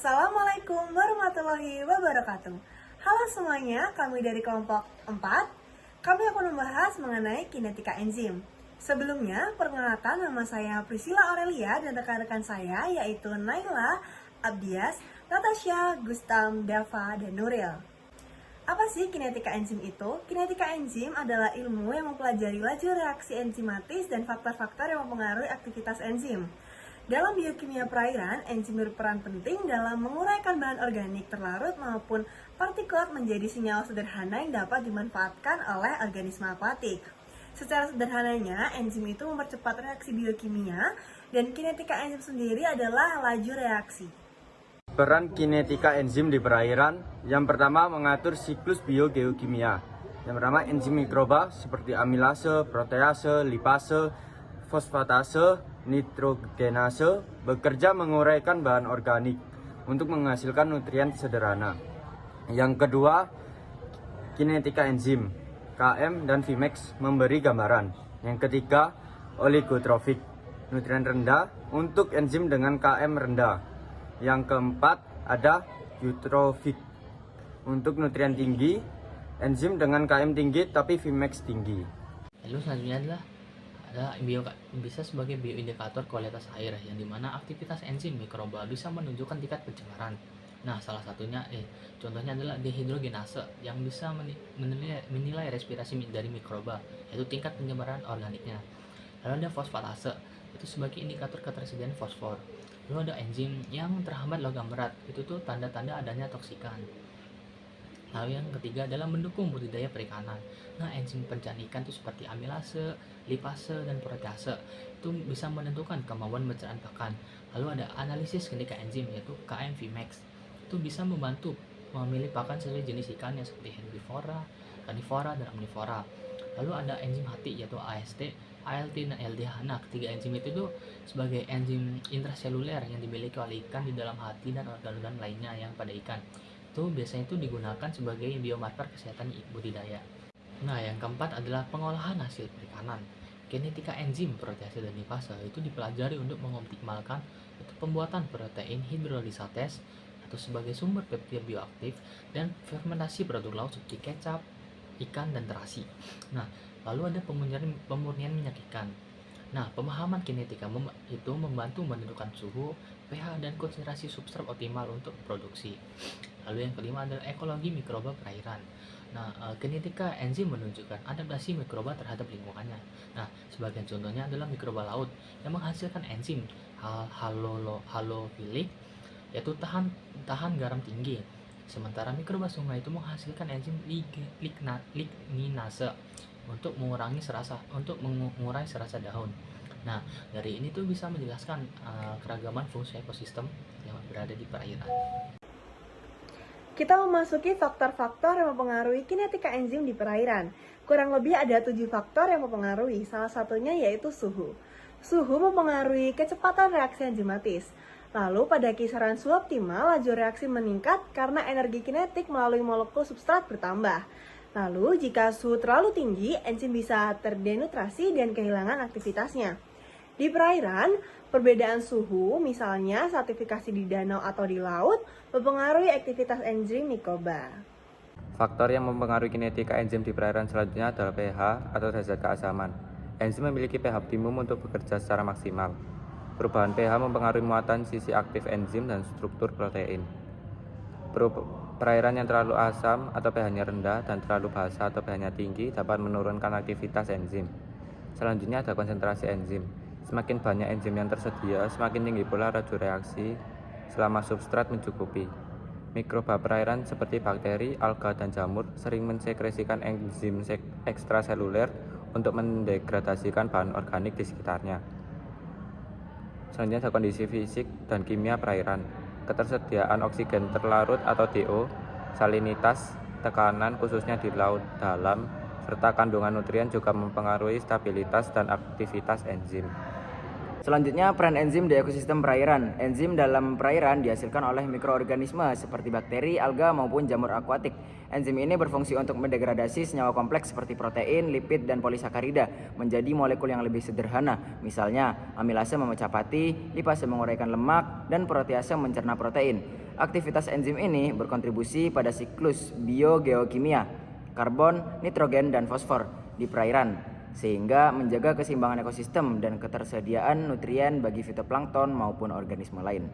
Assalamualaikum warahmatullahi wabarakatuh. Halo semuanya, kami dari kelompok 4. Kami akan membahas mengenai kinetika enzim. Sebelumnya, perkenalkan nama saya Priscilla Aurelia dan rekan-rekan saya yaitu Naila, Abdias, Natasha, Gustam, Dava, dan Nuril. Apa sih kinetika enzim itu? Kinetika enzim adalah ilmu yang mempelajari laju reaksi enzimatis dan faktor-faktor yang mempengaruhi aktivitas enzim. Dalam biokimia perairan, enzim berperan penting dalam menguraikan bahan organik terlarut maupun partikulat menjadi senyawa sederhana yang dapat dimanfaatkan oleh organisme akuatik. Secara sederhananya, enzim itu mempercepat reaksi biokimia dan kinetika enzim sendiri adalah laju reaksi. Peran kinetika enzim di perairan, yang pertama mengatur siklus biogeokimia. Yang pertama enzim mikroba seperti amilase, protease, lipase, fosfatase, nitrogenase bekerja menguraikan bahan organik untuk menghasilkan nutrien sederhana. Yang kedua, kinetika enzim KM dan Vimex memberi gambaran. Yang ketiga, oligotrofik, nutrien rendah untuk enzim dengan KM rendah. Yang keempat, ada eutrofik untuk nutrien tinggi, enzim dengan KM tinggi tapi Vimex tinggi. Lalu selanjutnya adalah bisa sebagai bioindikator kualitas air, yang dimana aktivitas enzim mikroba bisa menunjukkan tingkat pencemaran. Nah, salah satunya contohnya adalah dehidrogenase yang bisa menilai respirasi dari mikroba, yaitu tingkat pencemaran organiknya. Lalu ada fosfatase, itu sebagai indikator ketersediaan fosfor. Lalu ada enzim yang terhambat logam berat, itu tuh tanda-tanda adanya toksikan. Lalu yang ketiga adalah mendukung budidaya perikanan. Nah, enzim pencahar ikan itu seperti amilase, lipase, dan protease itu bisa menentukan kemampuan pencernaan pakan. Lalu ada analisis kinetika enzim yaitu KM Vimex. Itu bisa membantu memilih pakan sesuai jenis ikan yang seperti herbivora, carnivora, dan omnivora. Lalu ada enzim hati yaitu AST, ALT, dan LDH. Nah, ketiga enzim itu tuh sebagai enzim intraseluler yang dimiliki oleh ikan di dalam hati dan organ-organ lainnya yang pada ikan. Itu biasanya itu digunakan sebagai biomarker kesehatan budidaya. Nah, yang keempat adalah pengolahan hasil perikanan. Kinetika enzim protease dan lipase itu dipelajari untuk mengoptimalkan pembuatan protein hidrolisates atau sebagai sumber peptida bioaktif dan fermentasi produk laut seperti kecap, ikan, dan terasi. Nah, lalu ada pemurnian minyak ikan. Nah, pemahaman kinetika itu membantu menentukan suhu, pH, dan konsentrasi substrat optimal untuk produksi. Lalu yang kelima adalah ekologi mikroba perairan. Nah, kinetika enzim menunjukkan adaptasi mikroba terhadap lingkungannya. Nah, sebagian contohnya adalah mikroba laut yang menghasilkan enzim halofilik, yaitu tahan garam tinggi. Sementara mikroba sungai itu menghasilkan enzim ligninase untuk mengurangi serasa daun. Nah, dari ini tuh bisa menjelaskan keragaman fungsi ekosistem yang berada di perairan. Kita memasuki faktor-faktor yang mempengaruhi kinetika enzim di perairan. Kurang lebih ada 7 faktor yang mempengaruhi, salah satunya yaitu suhu. Suhu mempengaruhi kecepatan reaksi enzimatis. Lalu pada kisaran suhu optimal, laju reaksi meningkat karena energi kinetik melalui molekul substrat bertambah. Lalu jika suhu terlalu tinggi, enzim bisa terdenutrasi dan kehilangan aktivitasnya. Di perairan, perbedaan suhu, misalnya stratifikasi di danau atau di laut, mempengaruhi aktivitas enzim mikroba. Faktor yang mempengaruhi kinetika enzim di perairan selanjutnya adalah pH atau derajat keasaman. Enzim memiliki pH optimum untuk bekerja secara maksimal. Perubahan pH mempengaruhi muatan sisi aktif enzim dan struktur protein. Perairan yang terlalu asam atau pH-nya rendah dan terlalu basa atau pH-nya tinggi dapat menurunkan aktivitas enzim. Selanjutnya ada konsentrasi enzim. Semakin banyak enzim yang tersedia, semakin tinggi pula laju reaksi selama substrat mencukupi. Mikroba perairan seperti bakteri, alga, dan jamur sering mensekresikan enzim ekstraseluler untuk mendegradasikan bahan organik di sekitarnya. Selanjutnya ada kondisi fisik dan kimia perairan. Ketersediaan oksigen terlarut atau DO, salinitas, tekanan khususnya di laut dalam, serta kandungan nutrien juga mempengaruhi stabilitas dan aktivitas enzim. Selanjutnya, peran enzim di ekosistem perairan. Enzim dalam perairan dihasilkan oleh mikroorganisme seperti bakteri, alga, maupun jamur akuatik. Enzim ini berfungsi untuk mendegradasi senyawa kompleks seperti protein, lipid, dan polisakarida menjadi molekul yang lebih sederhana. Misalnya, amilase memecah pati, lipase menguraikan lemak, dan protease mencerna protein. Aktivitas enzim ini berkontribusi pada siklus biogeokimia, karbon, nitrogen, dan fosfor di perairan, sehingga menjaga keseimbangan ekosistem dan ketersediaan nutrien bagi fitoplankton maupun organisme lain.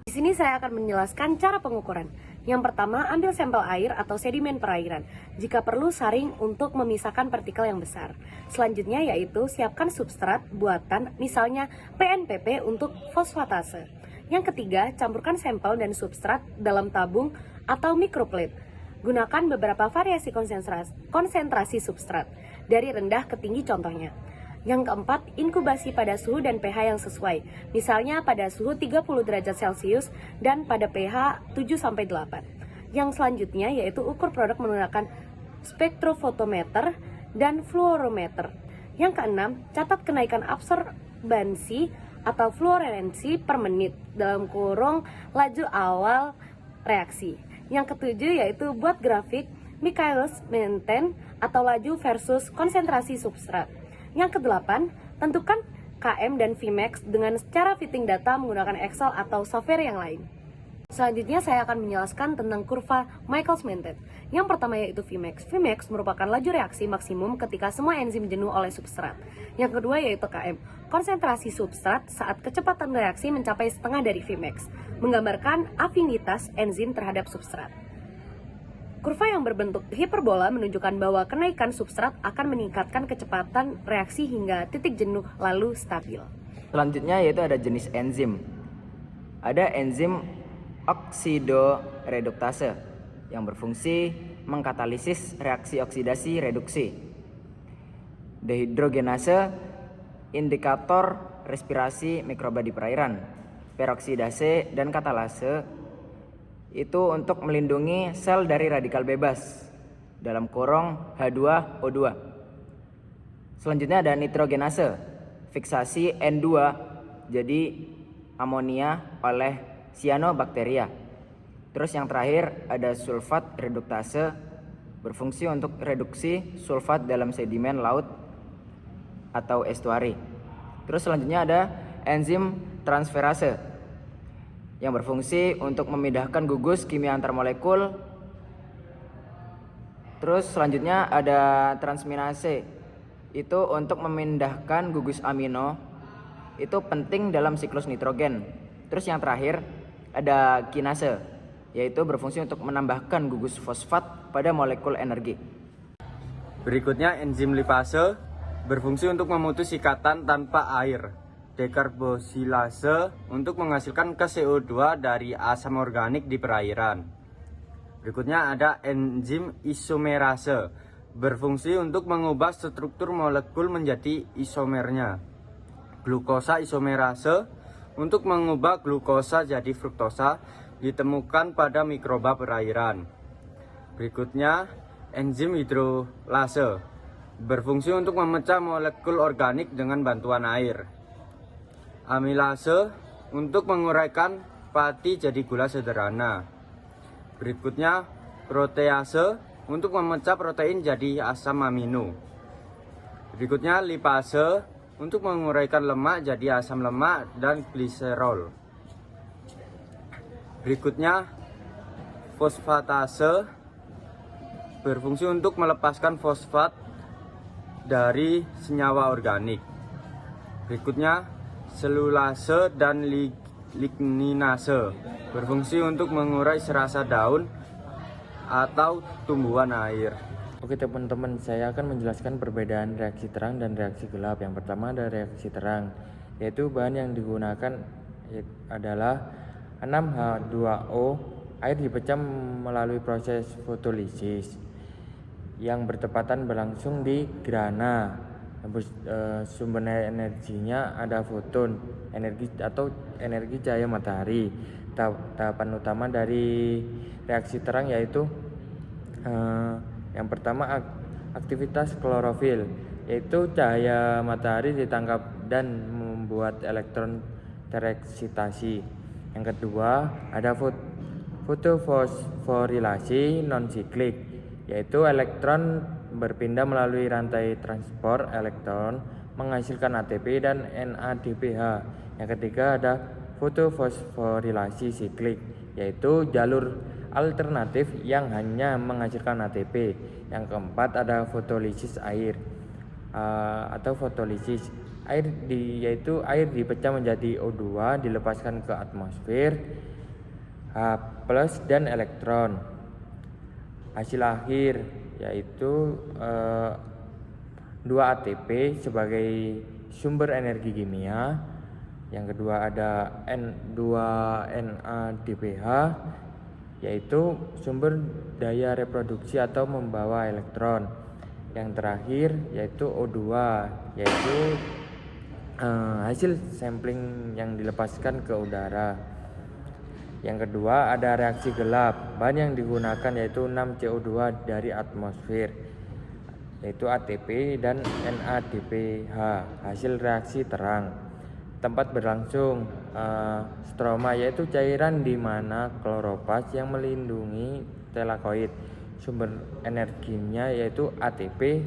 Di sini saya akan menjelaskan cara pengukuran. Yang pertama, ambil sampel air atau sedimen perairan. Jika perlu, saring untuk memisahkan partikel yang besar. Selanjutnya yaitu siapkan substrat buatan, misalnya PNPP untuk fosfatase. Yang ketiga, campurkan sampel dan substrat dalam tabung atau microplate. Gunakan beberapa variasi konsentrasi substrat, dari rendah ke tinggi contohnya. Yang keempat, inkubasi pada suhu dan pH yang sesuai, misalnya pada suhu 30 derajat Celcius dan pada pH 7-8. Yang selanjutnya yaitu ukur produk menggunakan spektrofotometer dan fluorometer. Yang keenam, catat kenaikan absorbansi atau fluoresensi per menit dalam kurung laju awal reaksi. Yang ketujuh yaitu buat grafik Michaelis-Menten atau laju versus konsentrasi substrat. Yang kedelapan, tentukan KM dan Vmax dengan cara fitting data menggunakan Excel atau software yang lain. Selanjutnya saya akan menjelaskan tentang kurva Michaelis-Menten. Yang pertama yaitu Vmax. Vmax merupakan laju reaksi maksimum ketika semua enzim jenuh oleh substrat. Yang kedua yaitu KM, konsentrasi substrat saat kecepatan reaksi mencapai setengah dari Vmax, menggambarkan afinitas enzim terhadap substrat. Kurva yang berbentuk hiperbola menunjukkan bahwa kenaikan substrat akan meningkatkan kecepatan reaksi hingga titik jenuh lalu stabil. Selanjutnya yaitu ada jenis enzim. Ada enzim oksidoreduktase yang berfungsi mengkatalisis reaksi oksidasi reduksi. Dehidrogenase, indikator respirasi mikroba di perairan. Peroksidase dan katalase itu untuk melindungi sel dari radikal bebas dalam kurung H2O2. Selanjutnya ada nitrogenase, fiksasi N2 jadi amonia oleh cyanobacteria. Terus yang terakhir ada sulfat reduktase, berfungsi untuk reduksi sulfat dalam sedimen laut atau estuari. Terus selanjutnya ada enzim transferase yang berfungsi untuk memindahkan gugus kimia antar molekul. Terus selanjutnya ada transminase, itu untuk memindahkan gugus amino, itu penting dalam siklus nitrogen. Terus yang terakhir ada kinase, yaitu berfungsi untuk menambahkan gugus fosfat pada molekul energi. Berikutnya enzim lipase berfungsi untuk memutus ikatan tanpa air. Dekarboksilase untuk menghasilkan CO2 dari asam organik di perairan. Berikutnya ada enzim isomerase, berfungsi untuk mengubah struktur molekul menjadi isomernya. Glukosa isomerase untuk mengubah glukosa jadi fruktosa, ditemukan pada mikroba perairan. Berikutnya enzim hidrolase, berfungsi untuk memecah molekul organik dengan bantuan air. Amilase untuk menguraikan pati jadi gula sederhana. Berikutnya protease untuk memecah protein jadi asam amino. Berikutnya lipase untuk menguraikan lemak jadi asam lemak dan gliserol. Berikutnya fosfatase berfungsi untuk melepaskan fosfat dari senyawa organik. Berikutnya selulase dan ligninase berfungsi untuk mengurai serasa daun atau tumbuhan air. Oke teman-teman, saya akan menjelaskan perbedaan reaksi terang dan reaksi gelap. Yang pertama ada reaksi terang, yaitu bahan yang digunakan adalah 6H2O. Air dipecah melalui proses fotolisis yang bertepatan berlangsung di gerhana. Sumber energinya ada foton, energi atau energi cahaya matahari. Tahapan utama dari reaksi terang yaitu yang pertama aktivitas klorofil, yaitu cahaya matahari ditangkap dan membuat elektron tereksitasi. Yang kedua ada fotofosforilasi non-siklik, yaitu elektron berpindah melalui rantai transport elektron menghasilkan ATP dan NADPH. Yang ketiga ada fotofosforilasi siklik, yaitu jalur alternatif yang hanya menghasilkan ATP. Yang keempat ada fotolisis air atau fotolisis air yaitu air dipecah menjadi O2 dilepaskan ke atmosfer, H+ dan elektron. Hasil akhir yaitu 2 ATP sebagai sumber energi kimia. Yang kedua ada N2NADPH yaitu sumber daya reproduksi atau membawa elektron. Yang terakhir yaitu O2 yaitu hasil sampling yang dilepaskan ke udara. Yang kedua ada reaksi gelap. Bahan yang digunakan yaitu 6CO2 dari atmosfer, yaitu ATP dan NADPH. Hasil reaksi terang. Tempat berlangsung stroma yaitu cairan di mana kloroplast yang melindungi telakoid. Sumber energinya yaitu ATP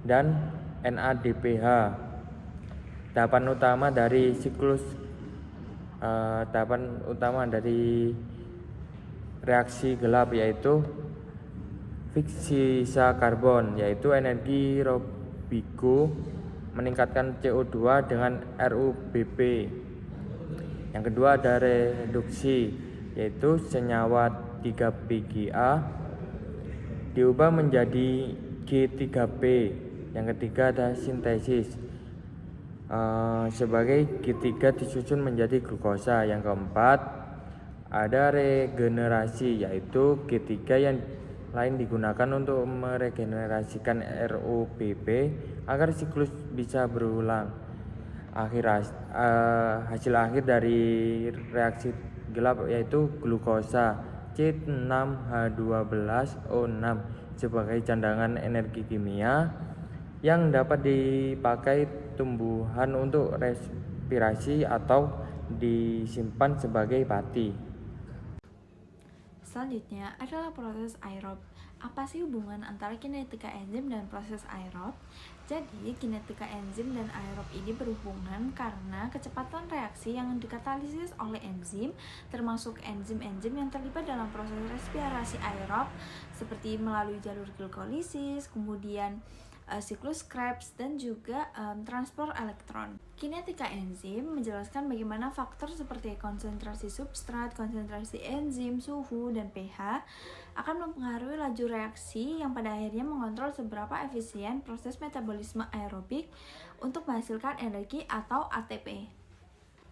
dan NADPH. Tahapan utama dari reaksi gelap yaitu fiksi sisa karbon, yaitu energi Robigo meningkatkan CO2 dengan RUBP. Yang kedua ada reduksi, yaitu senyawa 3PGA diubah menjadi G3P. Yang ketiga ada sintesis, sebagai G3 disusun menjadi glukosa. Yang keempat ada regenerasi, yaitu G3 yang lain digunakan untuk meregenerasikan ROBP agar siklus bisa berulang. Hasil akhir dari reaksi gelap yaitu glukosa C6H12O6 sebagai cadangan energi kimia yang dapat dipakai tumbuhan untuk respirasi atau disimpan sebagai pati. Selanjutnya adalah proses aerob. Apa sih hubungan antara kinetika enzim dan proses aerob? Jadi, kinetika enzim dan aerob ini berhubungan karena kecepatan reaksi yang dikatalisis oleh enzim, termasuk enzim-enzim yang terlibat dalam proses respirasi aerob, seperti melalui jalur glikolisis, kemudian siklus Krebs, dan juga transport elektron. Kinetika enzim menjelaskan bagaimana faktor seperti konsentrasi substrat, konsentrasi enzim, suhu, dan pH akan mempengaruhi laju reaksi yang pada akhirnya mengontrol seberapa efisien proses metabolisme aerobik untuk menghasilkan energi atau ATP.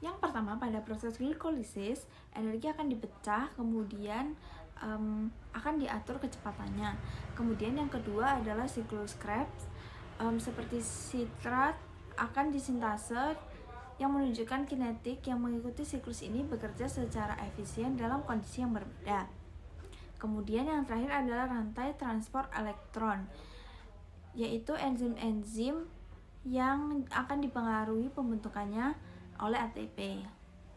Yang pertama, pada proses glikolisis, energi akan dipecah, kemudian akan diatur kecepatannya. Kemudian yang kedua adalah siklus Krebs, seperti sitrat akan disintase yang menunjukkan kinetik yang mengikuti siklus ini bekerja secara efisien dalam kondisi yang berbeda. Kemudian yang terakhir adalah rantai transport elektron, yaitu enzim-enzim yang akan dipengaruhi pembentukannya oleh ATP.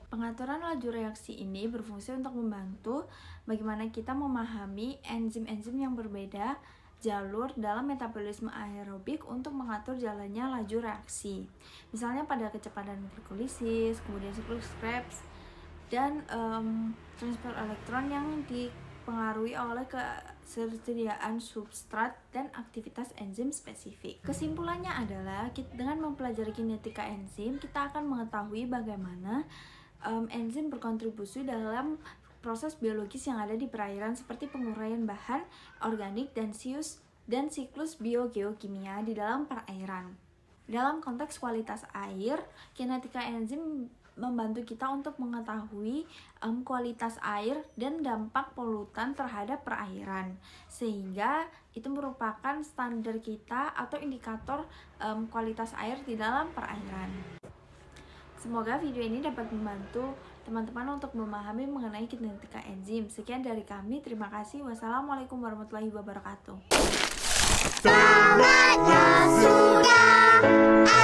Pengaturan laju reaksi ini berfungsi untuk membantu bagaimana kita memahami enzim-enzim yang berbeda jalur dalam metabolisme aerobik untuk mengatur jalannya laju reaksi. Misalnya pada kecepatan glikolisis, kemudian siklus Krebs, dan transport elektron yang dipengaruhi oleh ketersediaan substrat dan aktivitas enzim spesifik. Kesimpulannya adalah dengan mempelajari kinetika enzim, kita akan mengetahui bagaimana enzim berkontribusi dalam proses biologis yang ada di perairan seperti penguraian bahan organik dan siklus biogeokimia di dalam perairan. Dalam konteks kualitas air, kinetika enzim membantu kita untuk mengetahui kualitas air dan dampak polutan terhadap perairan, sehingga itu merupakan standar kita atau indikator kualitas air di dalam perairan. Semoga video ini dapat membantu teman-teman untuk memahami mengenai kinetika enzim. Sekian dari kami, terima kasih. Wassalamualaikum warahmatullahi wabarakatuh. Tamatnya sudah.